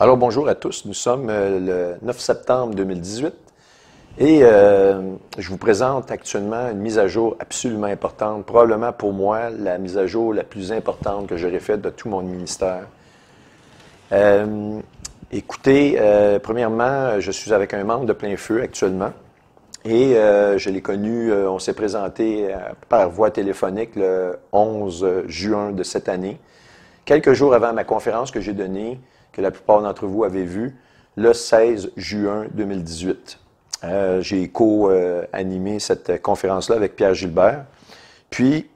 Alors bonjour à tous, nous sommes le 9 septembre 2018 et je vous présente actuellement une mise à jour absolument importante, probablement pour moi la mise à jour la plus importante que j'aurais faite de tout mon ministère. Écoutez, premièrement, je suis avec un membre de Plein Feu actuellement et je l'ai connu, on s'est présenté par voie téléphonique le 11 juin de cette année, quelques jours avant ma conférence que j'ai donnée, que la plupart d'entre vous avez vu, le 16 juin 2018. J'ai co-animé cette conférence-là avec Pierre Gilbert. Puis,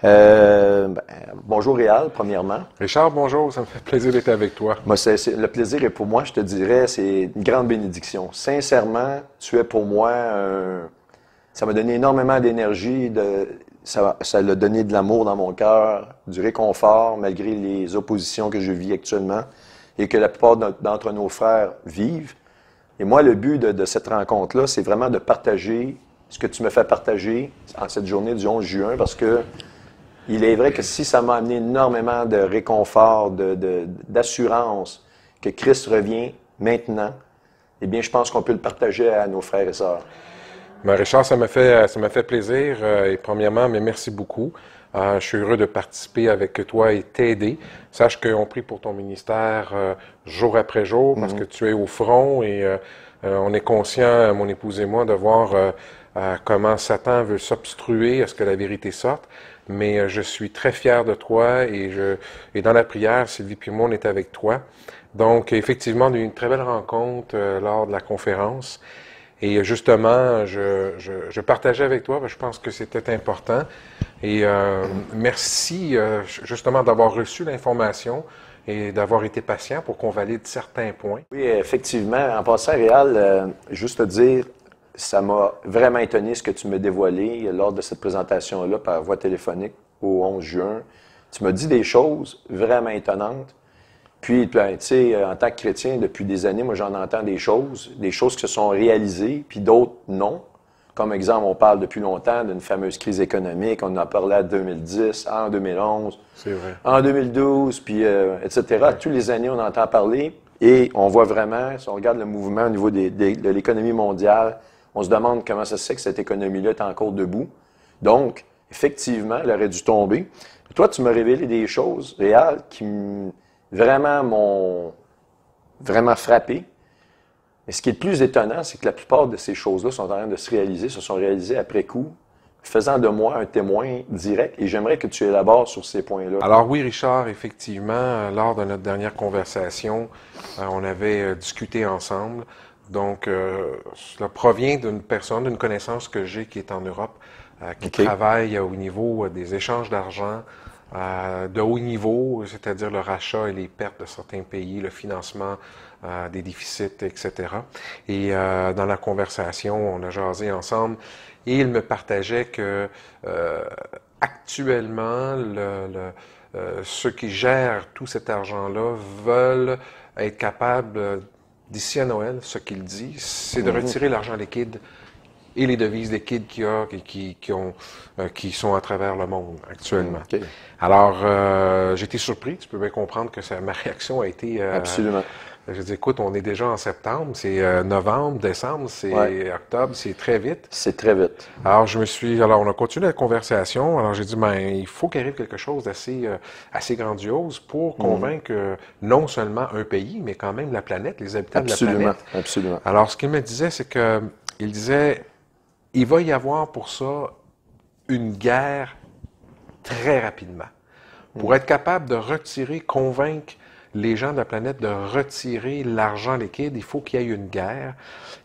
bonjour Réal, premièrement. Richard, bonjour, ça me fait plaisir d'être avec toi. Moi, le plaisir est pour moi, je te dirais, c'est une grande bénédiction. Sincèrement, tu es pour moi, ça m'a donné énormément d'énergie, ça a donné de l'amour dans mon cœur, du réconfort, malgré les oppositions que je vis actuellement et que la plupart d'entre nos frères vivent. Et moi, le but de cette rencontre-là, c'est vraiment de partager ce que tu me fais partager en cette journée du 11 juin, parce que il est vrai que si ça m'a amené énormément de réconfort, d'assurance que Christ revient maintenant, eh bien, je pense qu'on peut le partager à nos frères et sœurs. Ben Richard, ça m'a fait plaisir. Et premièrement, mais merci beaucoup. Je suis heureux de participer avec toi et t'aider. Sache qu'on prie pour ton ministère jour après jour parce que tu es au front et on est conscient, mon épouse et moi, de voir comment Satan veut s'obstruer à ce que la vérité sorte. Mais je suis très fier de toi et dans la prière, Sylvie et moi, on est avec toi. Donc, effectivement, on a eu une très belle rencontre lors de la conférence. Et justement, je partageais avec toi, parce que je pense que c'était important. Et merci justement d'avoir reçu l'information et d'avoir été patient pour qu'on valide certains points. Oui, effectivement. En passant, Réal, juste te dire, ça m'a vraiment étonné ce que tu m'as dévoilé lors de cette présentation-là par voie téléphonique au 11 juin. Tu m'as dit des choses vraiment étonnantes. Puis, tu sais, en tant que chrétien, depuis des années, moi, j'en entends des choses qui se sont réalisées, puis d'autres non. Comme exemple, on parle depuis longtemps d'une fameuse crise économique. On en a parlé en 2010, en 2011, c'est vrai, en 2012, puis etc. Ouais. Tous les années, on entend parler et on voit vraiment, si on regarde le mouvement au niveau de l'économie mondiale, on se demande comment ça se fait que cette économie-là est encore debout. Donc, effectivement, elle aurait dû tomber. Et toi, tu m'as révélé des choses réelles qui m'ont vraiment frappé. Mais ce qui est le plus étonnant, c'est que la plupart de ces choses-là sont en train de se sont réalisées après coup, faisant de moi un témoin direct. Et j'aimerais que tu élabores sur ces points-là. Alors oui, Richard, effectivement, lors de notre dernière conversation, on avait discuté ensemble. Donc, cela provient d'une personne, d'une connaissance que j'ai qui est en Europe, qui travaille au niveau des échanges d'argent, de haut niveau, c'est-à-dire le rachat et les pertes de certains pays, le financement des déficits, etc. Et dans la conversation, on a jasé ensemble et il me partageait que actuellement, ceux qui gèrent tout cet argent-là veulent être capables, d'ici à Noël, ce qu'il dit, c'est de retirer l'argent liquide et les devises liquides qu'il y a qui sont à travers le monde actuellement. Alors, j'étais surpris. Tu peux bien comprendre que ma réaction a été... Absolument. Je dis, écoute, on est déjà en septembre, c'est novembre, décembre, c'est octobre, c'est très vite. C'est très vite. Alors, on a continué la conversation. Alors, j'ai dit, il faut qu'il arrive quelque chose d'assez grandiose pour convaincre non seulement un pays, mais quand même la planète, les habitants de la planète. Absolument. Alors, ce qu'il me disait, c'est que, il disait, il va y avoir pour ça une guerre très rapidement. Pour être capable de retirer, convaincre les gens de la planète de retirer l'argent liquide, il faut qu'il y ait une guerre.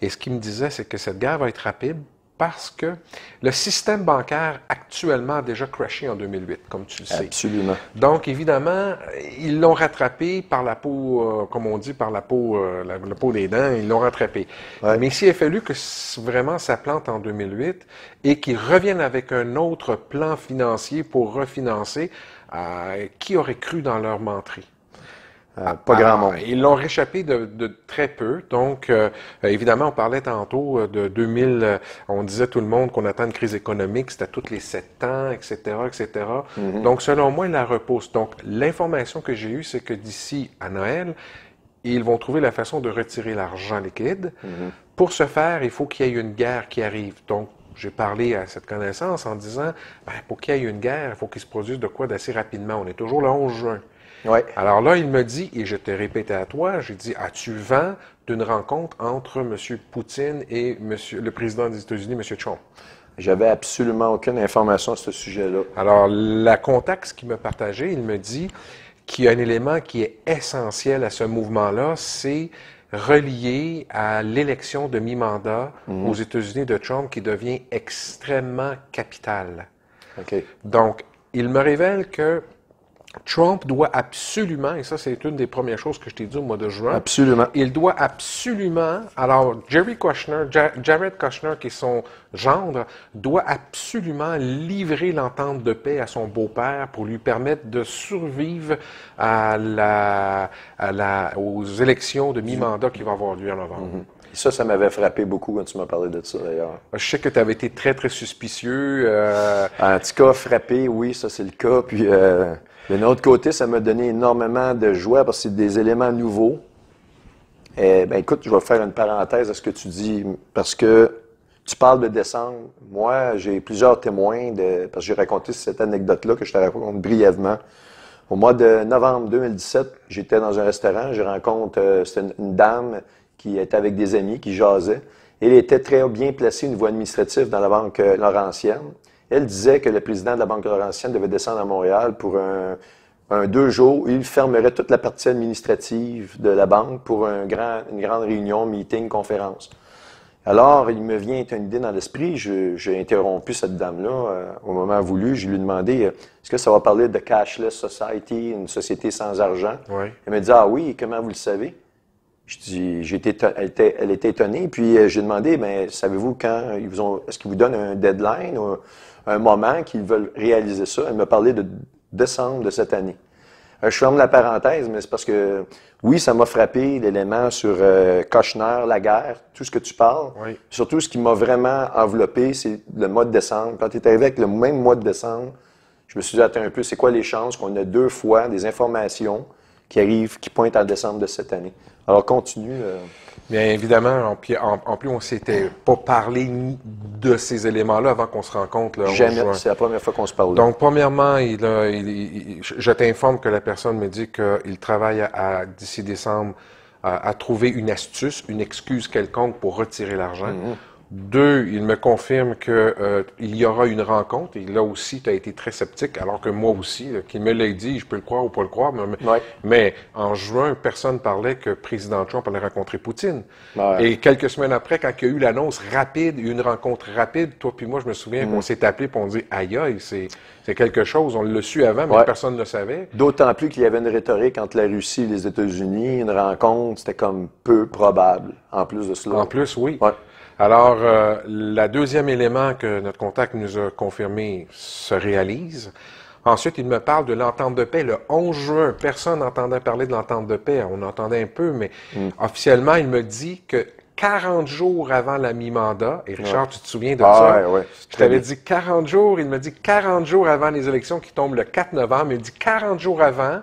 Et ce qu'il me disait, c'est que cette guerre va être rapide parce que le système bancaire actuellement a déjà crashé en 2008, comme tu le sais. Absolument. Donc, évidemment, ils l'ont rattrapé par la peau, comme on dit, par la peau des dents, ils l'ont rattrapé. Ouais. Mais s'il a fallu que vraiment ça plante en 2008 et qu'ils reviennent avec un autre plan financier pour refinancer, qui aurait cru dans leur menterie? Pas grand monde. Ils l'ont réchappé de très peu. Donc, évidemment, on parlait tantôt de 2000, on disait tout le monde qu'on attend une crise économique, c'était tous les 7 ans, etc., etc. Donc, selon moi, il la repousse. Donc, l'information que j'ai eue, c'est que d'ici à Noël, et ils vont trouver la façon de retirer l'argent liquide. Pour ce faire, il faut qu'il y ait une guerre qui arrive. Donc, j'ai parlé à cette connaissance en disant, pour qu'il y ait une guerre, il faut qu'il se produise de quoi d'assez rapidement. On est toujours le 11 juin. Ouais. Alors là, il me dit, et je t'ai répété à toi, j'ai dit, as-tu vent d'une rencontre entre M. Poutine et le président des États-Unis, M. Trump? J'avais absolument aucune information à ce sujet-là. Alors, la contact, ce qu'il m'a partagé, il me dit qu'il y a un élément qui est essentiel à ce mouvement-là, c'est relié à l'élection de mi-mandat aux États-Unis de Trump qui devient extrêmement capitale. OK. Donc, il me révèle que Trump doit absolument, et ça c'est une des premières choses que je t'ai dit au mois de juin, Absolument. il doit absolument, alors Jared Kushner, qui est son gendre, doit absolument livrer l'entente de paix à son beau-père pour lui permettre de survivre aux élections de mi-mandat qui vont avoir lieu en novembre. Ça m'avait frappé beaucoup quand tu m'as parlé de ça, d'ailleurs. Je sais que tu avais été très, très suspicieux. En tout cas, frappé, oui, ça c'est le cas. Puis, d'un autre côté, ça m'a donné énormément de joie parce que c'est des éléments nouveaux. Écoute, je vais faire une parenthèse à ce que tu dis, parce que tu parles de décembre. Moi, j'ai plusieurs témoins, parce que j'ai raconté cette anecdote-là que je te raconte brièvement. Au mois de novembre 2017, j'étais dans un restaurant, je rencontre c'était une dame qui était avec des amis, qui jasaient. Elle était très bien placée au niveau administratif dans la Banque Laurentienne. Elle disait que le président de la Banque Laurentienne devait descendre à Montréal pour un 2 jours où il fermerait toute la partie administrative de la banque pour une grande réunion, meeting, conférence. Alors, il me vient une idée dans l'esprit. J'ai interrompu cette dame-là au moment voulu. Je lui ai demandé, est-ce que ça va parler de cashless society, une société sans argent? Oui. Elle m'a dit, ah oui, comment vous le savez? Je dis, elle était étonnée. Puis j'ai demandé, mais savez-vous quand est-ce qu'ils vous donnent un deadline ou un moment qu'ils veulent réaliser ça? Elle m'a parlé de décembre de cette année. Je ferme la parenthèse, mais c'est parce que, oui, ça m'a frappé l'élément sur Kushner, la guerre, tout ce que tu parles. Oui. Surtout, ce qui m'a vraiment enveloppé, c'est le mois de décembre. Quand tu es arrivé avec le même mois de décembre, je me suis dit, attends un peu, c'est quoi les chances qu'on ait 2 fois des informations qui arrivent, qui pointent en décembre de cette année? Alors, continue. Bien évidemment, en plus, on ne s'était pas parlé de ces éléments-là avant qu'on se rencontre. Là, Jamais. C'est la première fois qu'on se parle. Donc, premièrement, je t'informe que la personne me dit qu'il travaille d'ici décembre à trouver une astuce, une excuse quelconque pour retirer l'argent. 2, il me confirme qu'il y aura une rencontre, et là aussi, tu as été très sceptique, alors que moi aussi, qu'il me l'ait dit, je peux le croire ou pas le croire, mais en juin, personne parlait que président Trump allait rencontrer Poutine. Ouais. Et quelques semaines après, quand il y a eu l'annonce rapide, une rencontre rapide, toi puis moi, je me souviens qu'on s'est appelé et on dit « Aïe, aïe, c'est quelque chose, on l'a su avant, mais personne ne le savait. » D'autant plus qu'il y avait une rhétorique entre la Russie et les États-Unis, une rencontre, c'était comme peu probable, en plus de cela. En plus, oui. Ouais. Alors, le deuxième élément que notre contact nous a confirmé se réalise. Ensuite, il me parle de l'entente de paix le 11 juin. Personne n'entendait parler de l'entente de paix. On entendait un peu, mais officiellement, il me dit que 40 jours avant la mi-mandat, et Richard, tu te souviens de ça? Oui. Je t'avais dit 40 jours. Il me dit 40 jours avant les élections qui tombent le 4 novembre. Il dit 40 jours avant,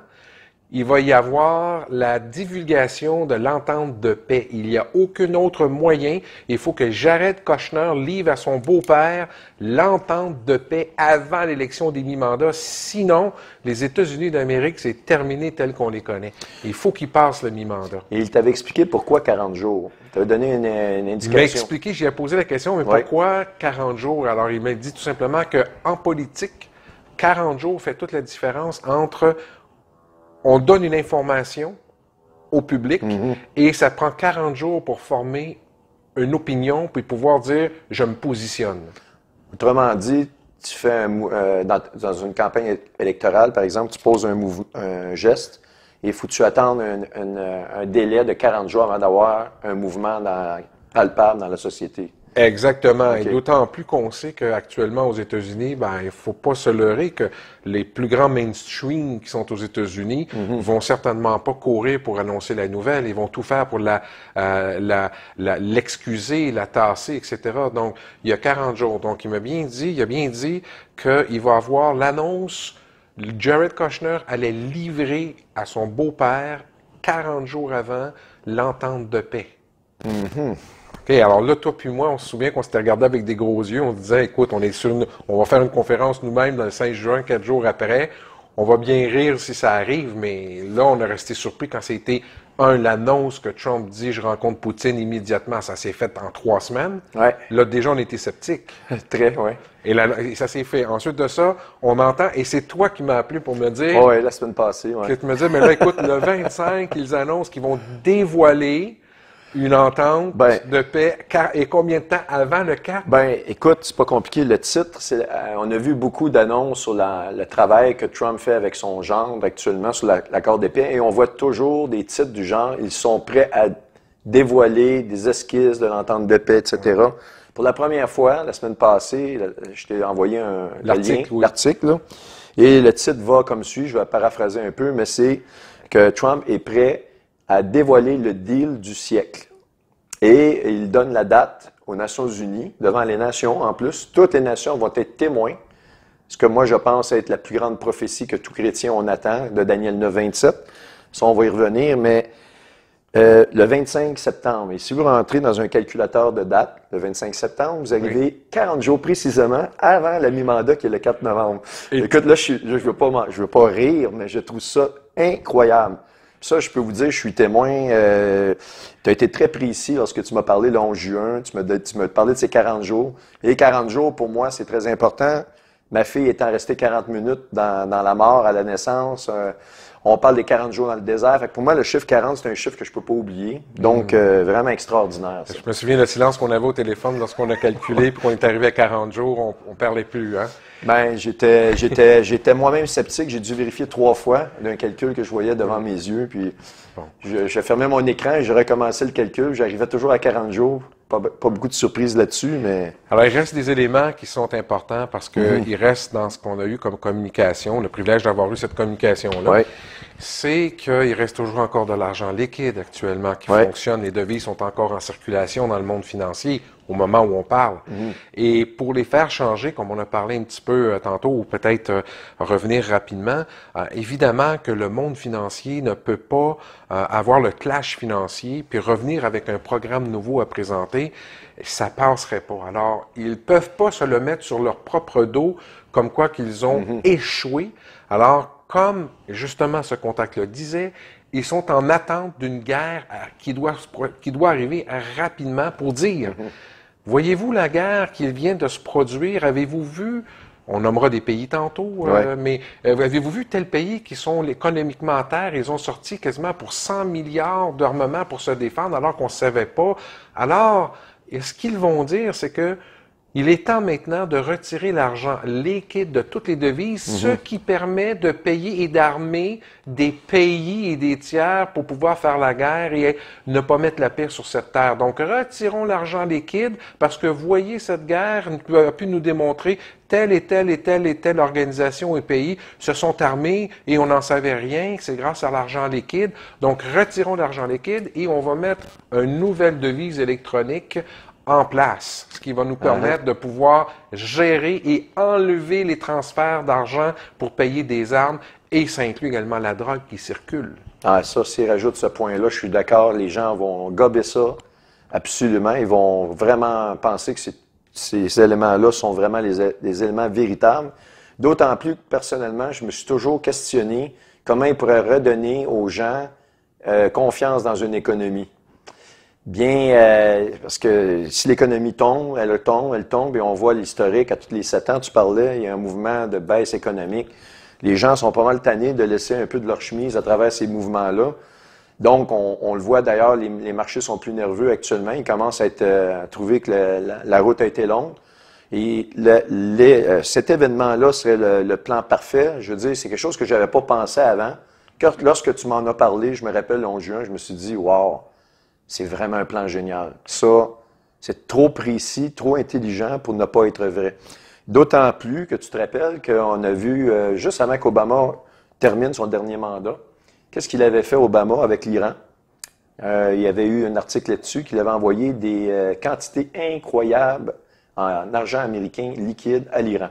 il va y avoir la divulgation de l'entente de paix. Il n'y a aucun autre moyen. Il faut que Jared Kushner livre à son beau-père l'entente de paix avant l'élection des mi-mandats. Sinon, les États-Unis d'Amérique, c'est terminé tel qu'on les connaît. Il faut qu'ils passent le mi-mandat. Et il t'avait expliqué pourquoi 40 jours. Il t'avait donné une indication. Il m'a expliqué, j'ai posé la question, mais pourquoi 40 jours? Alors, il m'a dit tout simplement qu'en politique, 40 jours fait toute la différence entre on donne une information au public et ça prend 40 jours pour former une opinion puis pouvoir dire « je me positionne ». Autrement dit, tu fais dans une campagne électorale, par exemple, tu poses un geste et il faut que tu attendes un délai de 40 jours avant d'avoir un mouvement palpable dans la société. Exactement. Okay. Et d'autant plus qu'on sait qu'actuellement aux États-Unis, il ne faut pas se leurrer que les plus grands mainstream qui sont aux États-Unis vont certainement pas courir pour annoncer la nouvelle. Ils vont tout faire pour l'excuser, la tasser, etc. Donc, il y a 40 jours. Donc, il a bien dit qu'il va avoir l'annonce. Jared Kushner allait livrer à son beau-père 40 jours avant l'entente de paix. OK, alors là, toi puis moi, on se souvient qu'on s'était regardé avec des gros yeux. On se disait, écoute, on va faire une conférence nous-mêmes dans le 5 juin, 4 jours après. On va bien rire si ça arrive, mais là, on a resté surpris quand c'était, l'annonce que Trump dit, je rencontre Poutine immédiatement. Ça s'est fait en 3 semaines. Ouais. Là, déjà, on était sceptiques. Très, oui. Et ça s'est fait. Ensuite de ça, on entend, et c'est toi qui m'as appelé pour me dire... Oh, oui, la semaine passée, oui. Que tu me dis, mais là, écoute, le 25, ils annoncent qu'ils vont dévoiler une entente de paix. Et combien de temps avant le 4? Ben, écoute, c'est pas compliqué. Le titre, on a vu beaucoup d'annonces sur le travail que Trump fait avec son gendre actuellement sur l'accord de paix, et on voit toujours des titres du genre, ils sont prêts à dévoiler des esquisses de l'entente de paix, etc. Pour la première fois, la semaine passée, je t'ai envoyé l'article, là, et le titre va comme suit, je vais paraphraser un peu, mais c'est que Trump est prêt à dévoiler le deal du siècle. Et il donne la date aux Nations Unies, devant les nations en plus. Toutes les nations vont être témoins, ce que moi je pense être la plus grande prophétie que tout chrétien on attend, de Daniel 9, 27. Ça, on va y revenir, mais le 25 septembre, et si vous rentrez dans un calculateur de date, le 25 septembre, vous arrivez 40 jours précisément avant la mi-mandat qui est le 4 novembre. Écoute, là, je veux pas rire, mais je trouve ça incroyable. Ça, je peux vous dire, je suis témoin. Tu as été très précis lorsque tu m'as parlé le 11 juin. Tu m'as parlé de ces 40 jours. Et les 40 jours, pour moi, c'est très important. Ma fille étant restée 40 minutes dans la mort à la naissance. On parle des 40 jours dans le désert. Fait que pour moi, le chiffre 40, c'est un chiffre que je peux pas oublier. Donc, vraiment extraordinaire. Ça. Je me souviens le silence qu'on avait au téléphone lorsqu'on a calculé puis qu'on est arrivé à 40 jours. On parlait plus, hein? Ben, j'étais moi-même sceptique. J'ai dû vérifier 3 fois d'un calcul que je voyais devant mes yeux. Puis, je fermais mon écran et je recommençais le calcul. J'arrivais toujours à 40 jours. Pas beaucoup de surprises là-dessus, mais... Alors, il reste des éléments qui sont importants parce qu'il reste dans ce qu'on a eu comme communication, le privilège d'avoir eu cette communication-là, c'est qu'il reste toujours encore de l'argent liquide actuellement qui fonctionne. Les devises sont encore en circulation dans le monde financier au moment où on parle. Et pour les faire changer, comme on a parlé un petit peu tantôt, ou peut-être revenir rapidement, évidemment que le monde financier ne peut pas avoir le clash financier puis revenir avec un programme nouveau à présenter, ça passerait pas. Alors, ils peuvent pas se le mettre sur leur propre dos comme quoi qu'ils ont échoué. Alors, comme justement ce contact le disait, ils sont en attente d'une guerre qui doit arriver rapidement pour dire... Voyez-vous la guerre qui vient de se produire? Avez-vous vu, on nommera des pays tantôt, mais avez-vous vu tel pays qui sont économiquement à terre? Ils ont sorti quasiment pour 100 milliards d'armements pour se défendre alors qu'on ne savait pas. Alors, ce qu'ils vont dire, c'est que il est temps maintenant de retirer l'argent liquide de toutes les devises, ce qui permet de payer et d'armer des pays et des tiers pour pouvoir faire la guerre et ne pas mettre la paix sur cette terre. Donc, retirons l'argent liquide parce que, voyez, cette guerre a pu nous démontrer telle et telle et telle et telle organisation et pays se sont armés et on n'en savait rien, c'est grâce à l'argent liquide. Donc, retirons l'argent liquide et on va mettre une nouvelle devise électronique en place, ce qui va nous permettre de pouvoir gérer et enlever les transferts d'argent pour payer des armes, et ça inclut également la drogue qui circule. Ah, ça, s'il rajoute ce point-là, je suis d'accord, les gens vont gober ça, absolument. Ils vont vraiment penser que ces éléments-là sont vraiment les éléments véritables. D'autant plus que, personnellement, je me suis toujours questionné comment ils pourraient redonner aux gens confiance dans une économie. Bien, parce que si l'économie tombe, elle tombe, et on voit l'historique à tous les 7 ans, tu parlais, il y a un mouvement de baisse économique. Les gens sont pas mal tannés de laisser un peu de leur chemise à travers ces mouvements-là. Donc, on le voit d'ailleurs, les marchés sont plus nerveux actuellement. Ils commencent à trouver que la route a été longue. Et cet événement-là serait le plan parfait. Je veux dire, c'est quelque chose que je n'avais pas pensé avant. Lorsque tu m'en as parlé, je me rappelle, le 11 juin, je me suis dit, wow! C'est vraiment un plan génial. Ça, c'est trop précis, trop intelligent pour ne pas être vrai. D'autant plus que tu te rappelles qu'on a vu, juste avant qu'Obama termine son dernier mandat, qu'est-ce qu'il avait fait, Obama, avec l'Iran? Il y avait eu un article là-dessus qu'il avait envoyé des quantités incroyables en argent américain liquide à l'Iran.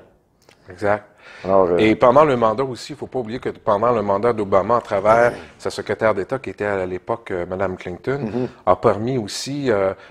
Exact. Alors, Et pendant le mandat aussi, il ne faut pas oublier que pendant le mandat d'Obama, à travers sa secrétaire d'État, qui était à l'époque Mme Clinton, a permis aussi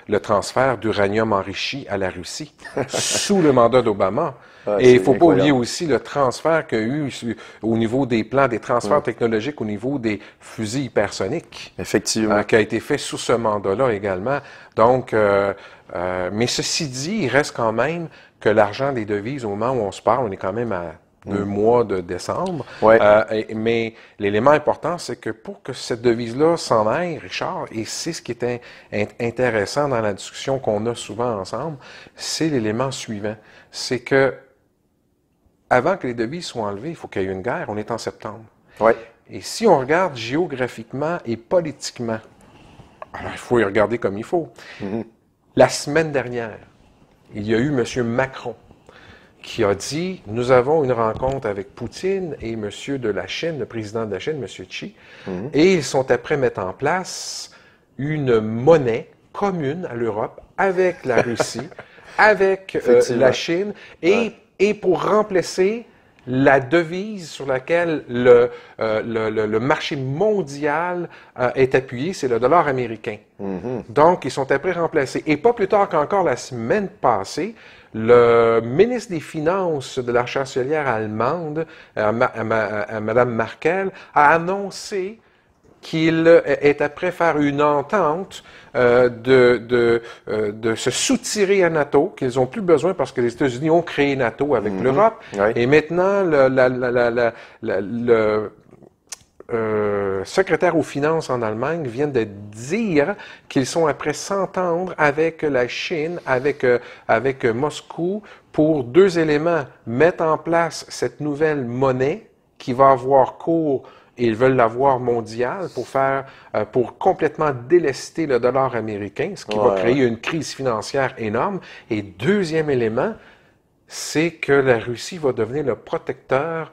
le transfert d'uranium enrichi à la Russie, sous le mandat d'Obama. Et il ne faut pas oublier aussi le transfert qu'il y a eu au niveau des plans, des transferts technologiques au niveau des fusils hypersoniques. Effectivement. Qui a été fait sous ce mandat-là également. Donc, mais ceci dit, il reste quand même que l'argent des devises, au moment où on se parle, on est quand même à 2 mois de décembre. Ouais. Mais l'élément important, c'est que pour que cette devise-là s'en aille, Richard, et c'est ce qui est intéressant dans la discussion qu'on a souvent ensemble, c'est l'élément suivant. C'est que avant que les devises soient enlevées, il faut qu'il y ait une guerre. On est en septembre. Ouais. Et si on regarde géographiquement et politiquement, alors il faut y regarder comme il faut. La semaine dernière, il y a eu M. Macron qui a dit « Nous avons une rencontre avec Poutine et M. de la Chine, le président de la Chine, M. Xi, et ils sont après mettre en place une monnaie commune à l'Europe avec la Russie, avec la Chine, et pour remplacer la devise sur laquelle le marché mondial est appuyé, c'est le dollar américain. Donc, ils sont après remplacés. Et pas plus tard qu'encore la semaine passée, le ministre des Finances de la chancelière allemande, Mme Merkel, a annoncé qu'il est après faire une entente de se soutirer à NATO, qu'ils n'ont plus besoin parce que les États-Unis ont créé NATO avec l'Europe. Oui. Et maintenant, le secrétaire aux finances en Allemagne vient de dire qu'ils sont après s'entendre avec la Chine, avec Moscou, pour 2 éléments. Mettre en place cette nouvelle monnaie qui va avoir cours, et ils veulent l'avoir mondiale pour complètement délester le dollar américain, ce qui va créer une crise financière énorme. Et deuxième élément, c'est que la Russie va devenir le protecteur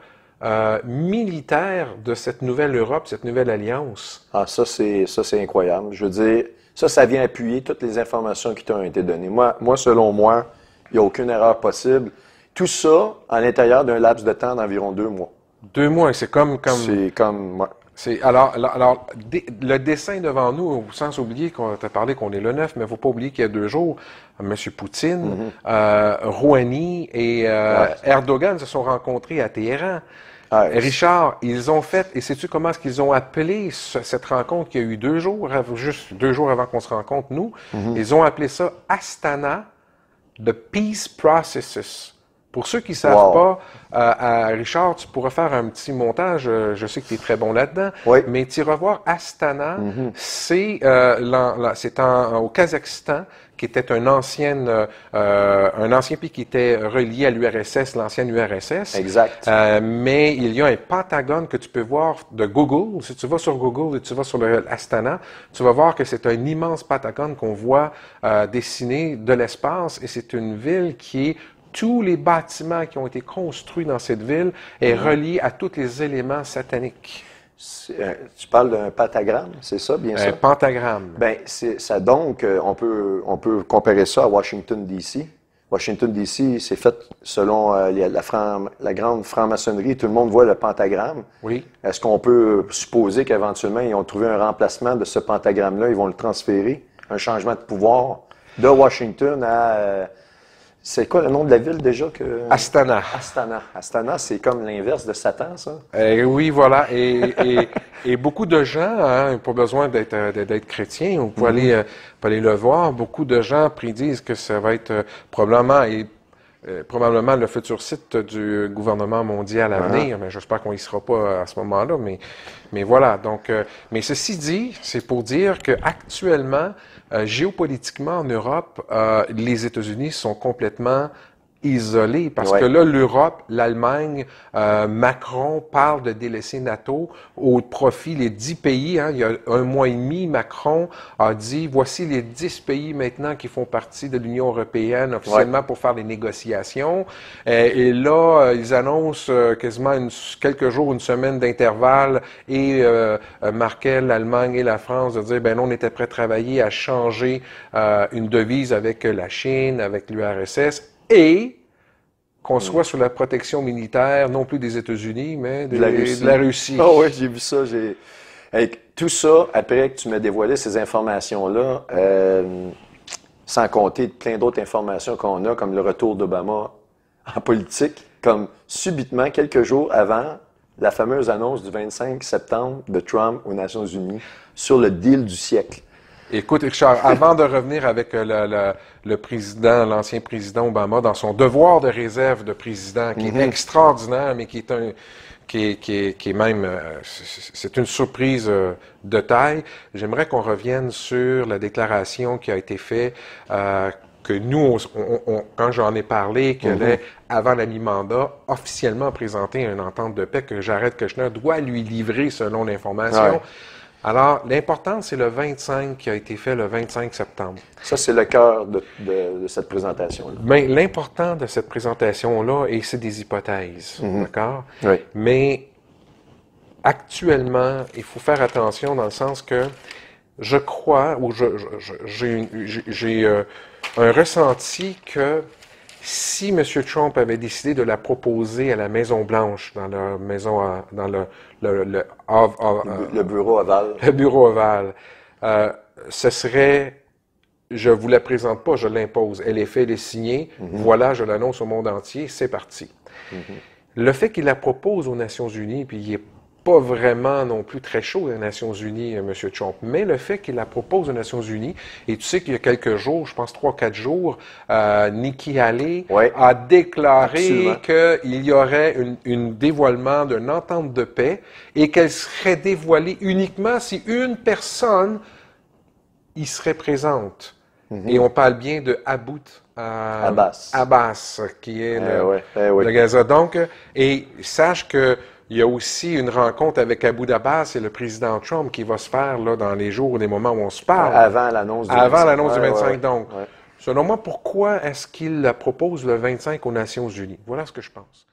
militaire de cette nouvelle Europe, cette nouvelle alliance. Ah, ça, c'est incroyable. Je veux dire, ça vient appuyer toutes les informations qui t'ont été données. Moi, selon moi, il n'y a aucune erreur possible. Tout ça à l'intérieur d'un laps de temps d'environ 2 mois. 2 mois, c'est comme... C'est comme... Ouais. Alors, le dessin devant nous, sans oublier qu'on t'a parlé qu'on est le 9, mais il ne faut pas oublier qu'il y a 2 jours, M. Poutine, Rouhani et Erdogan se sont rencontrés à Téhéran. Richard, ils ont fait, et sais-tu comment est-ce qu'ils ont appelé cette rencontre qui a eu 2 jours, juste 2 jours avant qu'on se rencontre, nous? Ils ont appelé ça Astana, the Peace Processes. Pour ceux qui ne savent pas, Richard, tu pourras faire un petit montage, je sais que tu es très bon là-dedans, mais tu iras voir Astana, c'est au Kazakhstan, qui était un ancien pays qui était relié à l'URSS, l'ancienne URSS. Exact. Mais il y a un pentagone que tu peux voir de Google. Si tu vas sur Google et tu vas sur le Astana, tu vas voir que c'est un immense pentagone qu'on voit dessiné de l'espace, et c'est une ville qui est tous les bâtiments qui ont été construits dans cette ville est relié à tous les éléments sataniques. Tu parles d'un pentagramme, c'est ça, bien sûr? Un pentagramme. Bien, ça donc, on peut comparer ça à Washington, D.C. Washington, D.C., c'est fait selon la grande franc-maçonnerie. Tout le monde voit le pentagramme. Oui. Est-ce qu'on peut supposer qu'éventuellement, ils ont trouvé un remplacement de ce pentagramme-là, ils vont le transférer, un changement de pouvoir de Washington à... C'est quoi le nom de la ville déjà que... Astana. Astana. Astana, c'est comme l'inverse de Satan, ça? Oui, voilà. Et beaucoup de gens, pas besoin d'être chrétien, vous pouvez aller le voir, beaucoup de gens prédisent que ça va être probablement le futur site du gouvernement mondial à venir, mais j'espère qu'on y sera pas à ce moment-là, mais voilà. Donc, mais ceci dit, c'est pour dire que actuellement, géopolitiquement en Europe, les États-Unis sont complètement isolés parce que là, l'Europe, l'Allemagne, Macron parle de délaisser NATO au profit des 10 pays. Il y a 1 mois et demi, Macron a dit, voici les 10 pays maintenant qui font partie de l'Union européenne officiellement pour faire des négociations. Et là, ils annoncent quasiment quelques jours, une semaine d'intervalle et Merkel, l'Allemagne et la France de dire, ben non, on était prêt à travailler à changer une devise avec la Chine, avec l'URSS. Et qu'on soit sous la protection militaire, non plus des États-Unis, mais De la Russie. de la Russie. Ah oui, j'ai vu ça. Avec tout ça, après que tu m'as dévoilé ces informations-là, sans compter plein d'autres informations qu'on a, comme le retour d'Obama en politique, comme subitement, quelques jours avant la fameuse annonce du 25 septembre de Trump aux Nations Unies sur le deal du siècle. Écoute, Richard, avant de revenir avec le président, l'ancien président Obama, dans son devoir de réserve de président, qui est extraordinaire, mais qui est même, c'est une surprise de taille. J'aimerais qu'on revienne sur la déclaration qui a été faite, que nous, quand j'en ai parlé, qu'elle est, avant la mi-mandat, officiellement présenter une entente de paix que Jared Kushner doit lui livrer selon l'information. Ouais. Alors, l'important, c'est le 25 qui a été fait le 25 septembre. Ça, c'est le cœur de cette présentation-là. Mais l'important de cette présentation-là, et c'est des hypothèses, d'accord? Oui. Mais actuellement, il faut faire attention dans le sens que je crois, ou j'ai un ressenti que si M. Trump avait décidé de la proposer à la Maison-Blanche, dans leur maison, dans le bureau ovale. Le bureau ovale, ce serait, je vous la présente pas, je l'impose. Elle est faite, elle est signée. Voilà, je l'annonce au monde entier, c'est parti. Le fait qu'il la propose aux Nations Unies, puis il n'est pas vraiment non plus très chaud aux Nations Unies, M. Trump, mais le fait qu'il la propose aux Nations Unies, et tu sais qu'il y a quelques jours, je pense 3-4 jours, Nikki Haley a déclaré qu'il y aurait un dévoilement d'une entente de paix et qu'elle serait dévoilée uniquement si une personne y serait présente. Et on parle bien de Abbas, qui est le Gaza. Donc, et sache que il y a aussi une rencontre avec Abu Abbas et le président Trump qui va se faire là, dans les jours ou les moments où on se parle. Avant l'annonce du 25. Avant l'annonce du 25, donc. Selon moi, pourquoi est-ce qu'il la propose le 25 aux Nations Unies? Voilà ce que je pense.